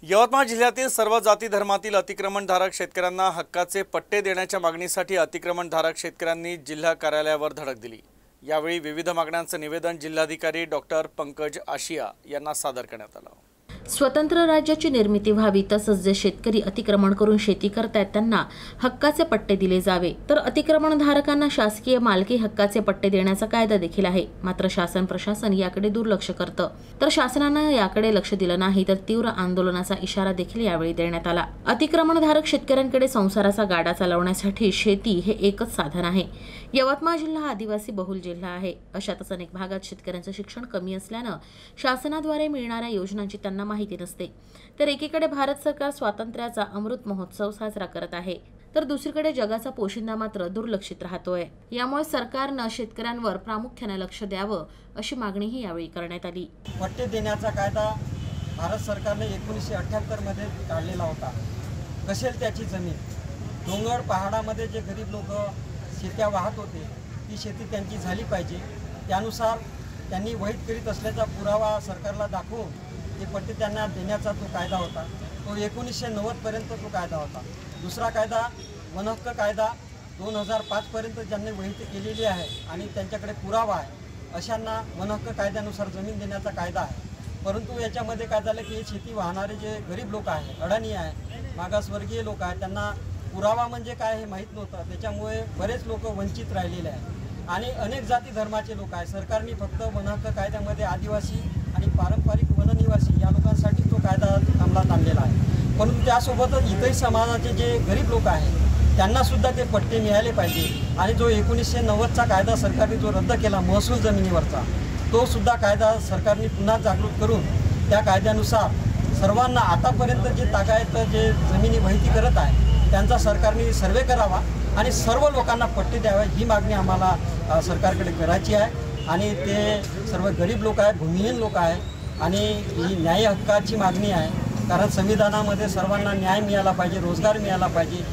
यवतमाळ जिल्ह्यातील सर्व जाती धर्मातील अतिक्रमणधारक शेतकऱ्यांना हक्काचे पट्टे देण्याच्या मागणीसाठी अतिक्रमणधारक शेतकऱ्यांनी जिल्हा कार्यालयावर धडक दिली। यावेळी विविध मागण्यांचे निवेदन जिल्हाधिकारी डॉक्टर पंकज आशिया यांना सादर करण्यात आले। स्वतंत्र राज्याची निर्मिती व्हावी तसंच जे शेतकरी अतिक्रमण करून शेती करतात त्यांना हक्काचे पट्टे दिले जावे, तर अतिक्रमणधारकांना शासकीय मालकी हक्काचे पट्टे देण्याचा कायदा देखील आहे। मात्र शासन प्रशासन याकडे दुर्लक्ष करतं, तर शासनानं याकडे लक्ष दिलं नाही तर तीव्र आंदोलनाचा इशारा देखील यावेळी देण्यात आला। अतिक्रमणधारक शेतकऱ्यांकडे संसाराचा गाडा चालवण्यासाठी शेती हे एकच साधन आहे। यवतमाळ जिल्हा आदिवासी बहुल जिल्हा आहे। अशातच अनेक भागात शेतकऱ्यांचं शिक्षण कमी असल्यानं शासनाद्वारे मिळणाऱ्या योजनांची त्यांना माहिती नसते। तर एकीकडे भारत सरकार स्वातंत्र्याचा अमृत महोत्सव साजरा करत आहे, तर दुसरीकडे जगाचा पोशिंदा मात्र दुर्लक्षित राहतोय। यामुळे सरकारनं शेतकऱ्यांवर प्रामुख्याने लक्ष द्यावं अशी मागणीही यावेळी करण्यात आली। पट्टे देण्याचा कायदा भारत सरकारने 1978 मध्ये काढलेला होता। कसेल त्याची जमीन, डोंगर पहाडामध्ये जे गरीब लोक शेत्या वाहत होते ती शेती त्यांची झाली पाहिजे, त्यानुसार त्यांनी वहीत करीत असल्याचा पुरावा सरकारला दाखवून ते पट्टे त्यांना देण्याचा तो कायदा होता। तो 1990 पर्यंत तो कायदा होता। दुसरा कायदा वन हक्क कायदा 2005 पर्यंत ज्यांनी वहीत केलेली आहे आणि त्यांच्याकडे पुरावा आहे अशांना वन हक्क कायद्यानुसार जमीन देण्याचा कायदा आहे। परंतु याच्यामध्ये काय झालं की शेती वाहणारे जे गरीब लोक आहेत, अडाणी आहे, मागासवर्गीय लोक आहेत, त्यांना पुरावा म्हणजे काय हे माहीत नव्हतं। त्याच्यामुळे बरेच लोक वंचित राहिलेले आहेत आणि अनेक जाती धर्माचे लोक आहेत। सरकारने फक्त वन हक्क कायद्यामध्ये आदिवासी आणि पारंपरिक वननिवासी या लोकांसाठी तो कायदा अंमलात आणलेला आहे। परंतु त्यासोबतच इतरही समाजाचे जे गरीब लोक आहेत त्यांना सुद्धा ते पट्टे मिळाले पाहिजे। आणि जो 1990चा कायदा सरकारने जो रद्द केला महसूल जमिनीवरचा, तो सुद्धा कायदा सरकारने पुन्हा जागृत करून त्या कायद्यानुसार सर्वांना आतापर्यंत जे तागायत जे जमिनी वहिती करत आहे त्यांचा सरकारने सर्वे करावा आणि सर्व लोकांना पट्टे द्यावे ही मागणी आम्हाला सरकारकडे करायची आहे। आणि ते सर्व गरीब लोक आहेत, भूमिहीन लोक आहेत आणि ही न्याय हक्काची मागणी आहे। कारण संविधानामध्ये सर्वांना न्याय मिळाला पाहिजे, रोजगार मिळाला पाहिजे,